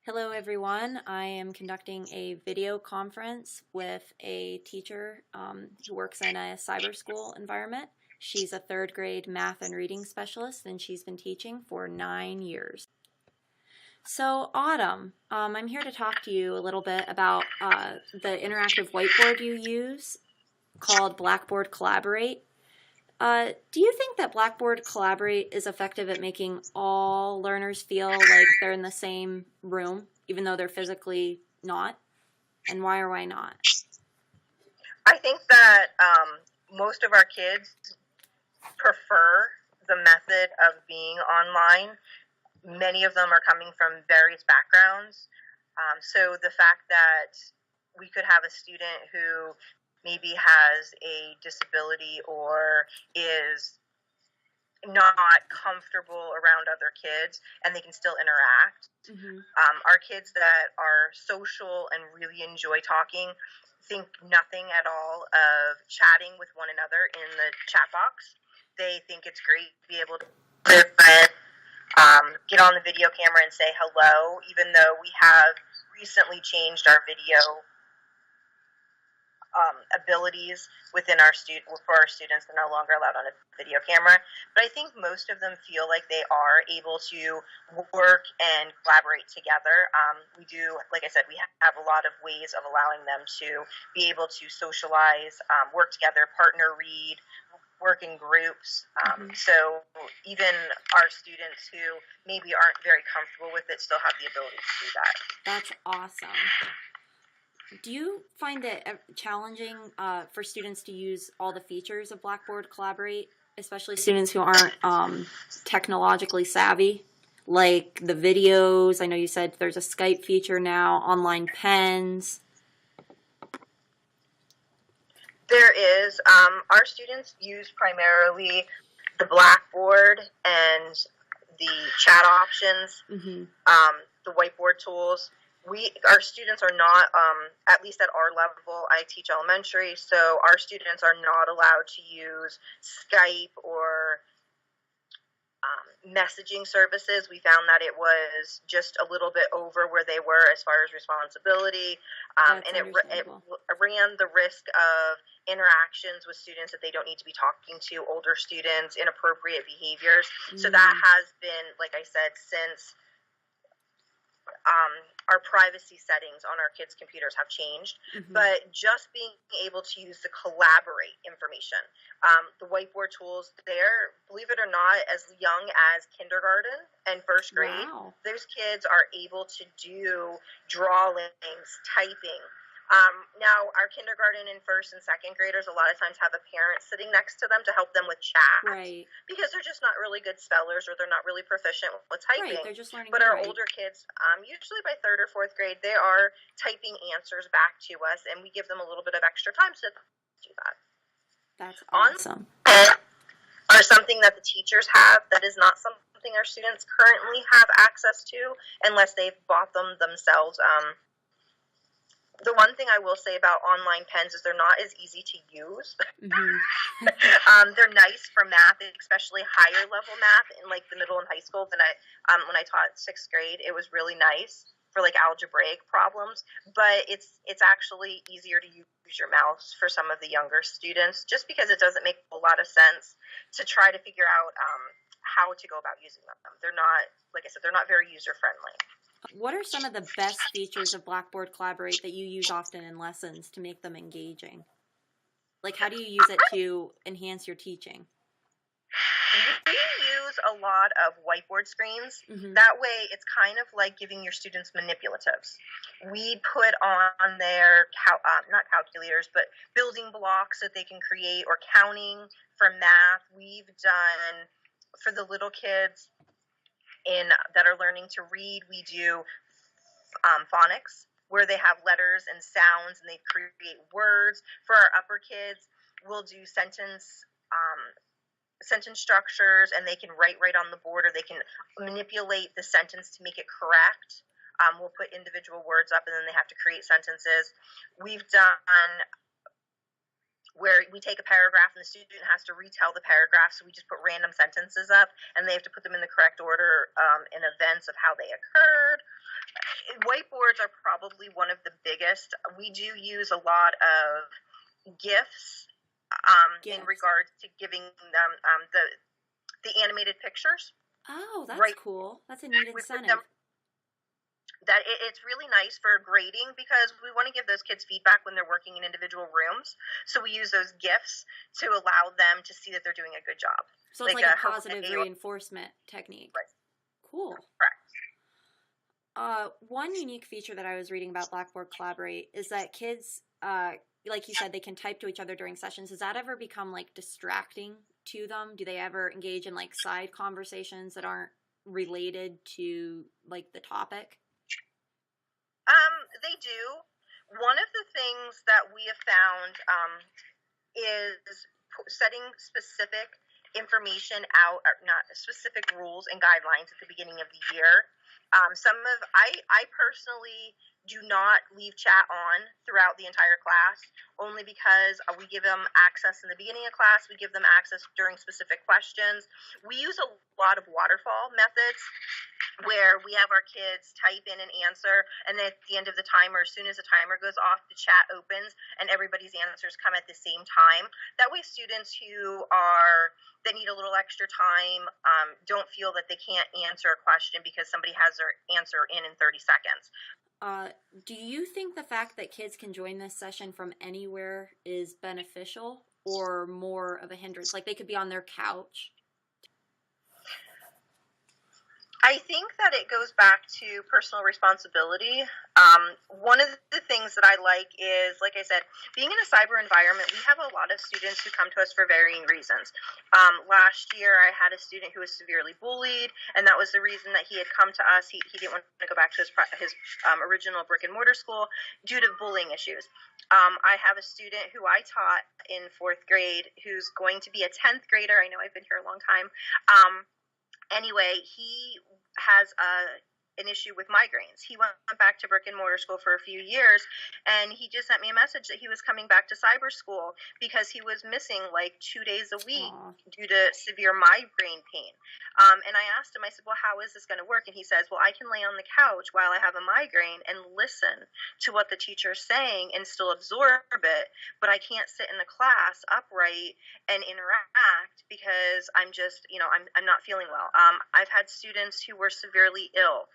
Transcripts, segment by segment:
Hello, everyone. I am conducting a video conference with a teacher who works in a cyber school environment. She's a third grade math and reading specialist, and she's been teaching for 9 years. So, Autumn, I'm here to talk to you a little bit about the interactive whiteboard you use called Blackboard Collaborate. Do you think that Blackboard Collaborate is effective at making all learners feel like they're in the same room, even though they're physically not? And why or why not? I think that most of our kids prefer the method of being online. Many of them are coming from various backgrounds. So the fact that we could have a student who maybe has a disability or is not comfortable around other kids and they can still interact. Mm-hmm. Our kids that are social and really enjoy talking think nothing at all of chatting with one another in the chat box. They think it's great to be able to get on the video camera and say hello, even though we have recently changed our video abilities within our for our students. They're no longer allowed on a video camera, but I think most of them feel like they are able to work and collaborate together. We do, like I said, we have a lot of ways of allowing them to be able to socialize, work together, partner read, work in groups. So even our students who maybe aren't very comfortable with it still have the ability to do that. That's awesome. Do you find it challenging for students to use all the features of Blackboard Collaborate, especially students who aren't technologically savvy? Like the videos, I know you said there's a Skype feature now, online pens. There is. Our students use primarily the Blackboard and the chat options, the whiteboard tools. Our students are not, at least at our level, I teach elementary, so our students are not allowed to use Skype or messaging services. We found that it was just a little bit over where they were as far as responsibility, and it ran the risk of interactions with students that they don't need to be talking to, older students, inappropriate behaviors. So that has been, like I said, since our privacy settings on our kids' computers have changed, but just being able to use the collaborate information, the whiteboard tools, they're, believe it or not, as young as kindergarten and first grade. Wow. Those kids are able to do drawings, typing. Now, our kindergarten and first and second graders a lot of times have a parent sitting next to them to help them with chat, right? Because they're just not really good spellers or they're not really proficient with typing. Right, they're just learning. But our older kids, usually by third or fourth grade, they are typing answers back to us, and we give them a little bit of extra time to do that. That's awesome. Or something that the teachers have that is not something our students currently have access to unless they've bought them themselves. The one thing I will say about online pens is they're not as easy to use. They're nice for math, especially higher level math in like the middle and high school. When I taught sixth grade, it was really nice for like algebraic problems. But it's actually easier to use your mouse for some of the younger students, just because it doesn't make a lot of sense to try to figure out how to go about using them. They're not, like I said, they're not very user friendly. What are some of the best features of Blackboard Collaborate that you use often in lessons to make them engaging? Like, how do you use it to enhance your teaching? We use a lot of whiteboard screens. That way, it's kind of like giving your students manipulatives. We put on their, not calculators, but building blocks that they can create, or counting for math. We've done, for the little kids, that are learning to read, we do phonics, where they have letters and sounds and they create words. For our upper kids, we'll do sentence structures, and they can write right on the board, or they can manipulate the sentence to make it correct. We'll put individual words up, and then they have to create sentences. We've done where we take a paragraph and the student has to retell the paragraph. So we just put random sentences up and they have to put them in the correct order in events of how they occurred. Whiteboards are probably one of the biggest. We do use a lot of GIFs in regards to giving them the animated pictures. Oh, that's cool. That's a neat incentive. That it's really nice for grading because we want to give those kids feedback when they're working in individual rooms. So we use those GIFs to allow them to see that they're doing a good job. So it's like a positive reinforcement technique. Right. Cool. Correct. One unique feature that I was reading about Blackboard Collaborate is that kids, like you said, they can type to each other during sessions. Does that ever become like distracting to them? Do they ever engage in like side conversations that aren't related to like the topic? They do. One of the things that we have found is setting specific information out, or not specific rules and guidelines at the beginning of the year. I personally do not leave chat on throughout the entire class, only because we give them access in the beginning of class. We give them access during specific questions. We use a lot of waterfall methods where we have our kids type in an answer, and then at the end of the timer, as soon as the timer goes off, the chat opens and everybody's answers come at the same time. That way students that need a little extra time don't feel that they can't answer a question because somebody has their answer in 30 seconds. Do you think the fact that kids can join this session from anywhere is beneficial or more of a hindrance? Like they could be on their couch? I think that it goes back to personal responsibility. One of the things that I like is, like I said, being in a cyber environment, we have a lot of students who come to us for varying reasons. Last year, I had a student who was severely bullied, and that was the reason that he had come to us. He didn't want to go back to his original brick and mortar school due to bullying issues. I have a student who I taught in 4th grade who's going to be a 10th grader. I know I've been here a long time. Anyway, he has an issue with migraines. He went back to brick and mortar school for a few years, and he just sent me a message that he was coming back to cyber school because he was missing like 2 days a week due to severe migraine pain. And I asked him, I said, well, how is this going to work? And he says, well, I can lay on the couch while I have a migraine and listen to what the teacher's saying and still absorb it, but I can't sit in the class upright and interact because I'm just, I'm not feeling well. I've had students who were severely ill,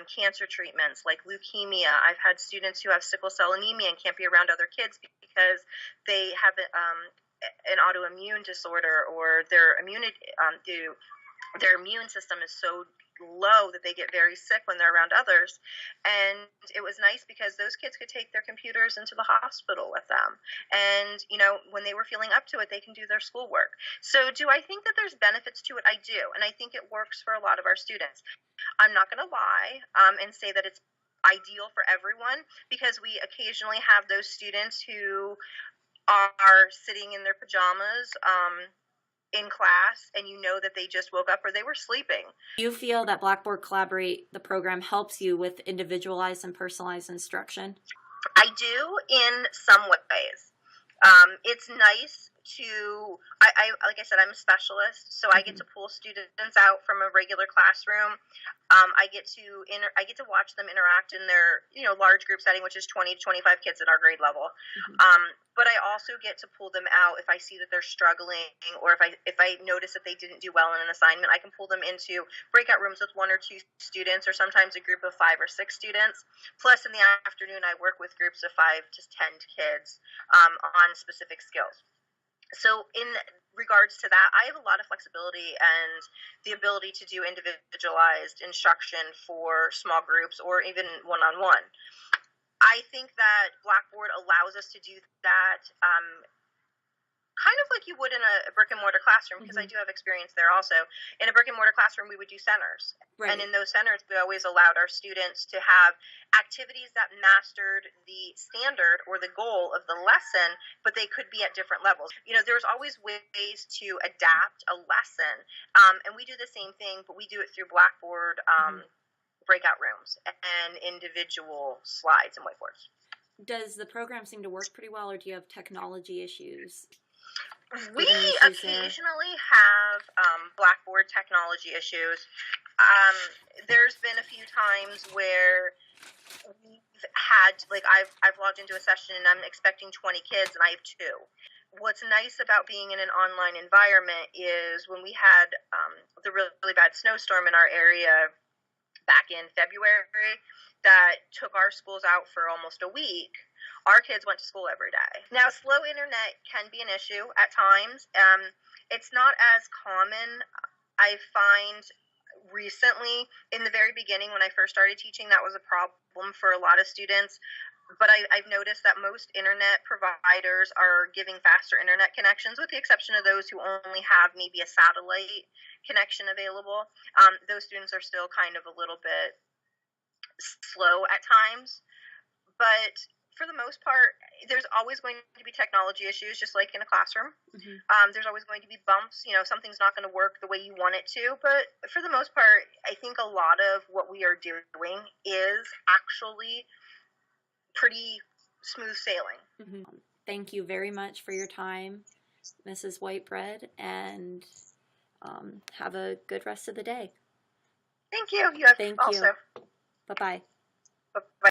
cancer treatments like leukemia. I've had students who have sickle cell anemia and can't be around other kids because they have an autoimmune disorder, or their immune system is so low that they get very sick when they're around others. And it was nice because those kids could take their computers into the hospital with them. And, when they were feeling up to it, they can do their schoolwork. So do I think that there's benefits to it? I do. And I think it works for a lot of our students. I'm not going to lie and say that it's ideal for everyone, because we occasionally have those students who are sitting in their pajamas in class, and that they just woke up or they were sleeping. Do you feel that Blackboard Collaborate, the program, helps you with individualized and personalized instruction? I do in some ways. It's nice to, like I said, I'm a specialist, so I get to pull students out from a regular classroom. I get to watch them interact in their, large group setting, which is 20 to 25 kids at our grade level. But I also get to pull them out if I see that they're struggling, or if I notice that they didn't do well in an assignment. I can pull them into breakout rooms with 1 or 2 students, or sometimes a group of 5 or 6 students. Plus, in the afternoon, I work with groups of 5 to 10 kids on specific skills. So in regards to that, I have a lot of flexibility and the ability to do individualized instruction for small groups or even one-on-one. I think that Blackboard allows us to do that kind of like you would in a brick and mortar classroom, because I do have experience there also. In a brick and mortar classroom, we would do centers. Right. And in those centers, we always allowed our students to have activities that mastered the standard or the goal of the lesson, but they could be at different levels. There's always ways to adapt a lesson. And we do the same thing, but we do it through Blackboard breakout rooms and individual slides and whiteboards. does the program seem to work pretty well, or do you have technology issues? We Given the issues there? occasionally have Blackboard technology issues. There's been a few times where we've had, like, I've logged into a session and I'm expecting 20 kids and I have 2. What's nice about being in an online environment is when we had the really, really bad snowstorm in our area back in February that took our schools out for almost a week, our kids went to school every day. Now, slow internet can be an issue at times. It's not as common, I find, recently. In the very beginning, when I first started teaching, that was a problem for a lot of students. But I've noticed that most internet providers are giving faster internet connections, with the exception of those who only have maybe a satellite connection available. Those students are still kind of a little bit slow at times. But for the most part, there's always going to be technology issues, just like in a classroom. Mm-hmm. There's always going to be bumps. Something's not going to work the way you want it to. But for the most part, I think a lot of what we are doing is actually pretty smooth sailing. Mm-hmm. Thank you very much for your time, Mrs. Whitebread, and have a good rest of the day. Thank you. You have Thank also. you. Bye-bye. Bye-bye.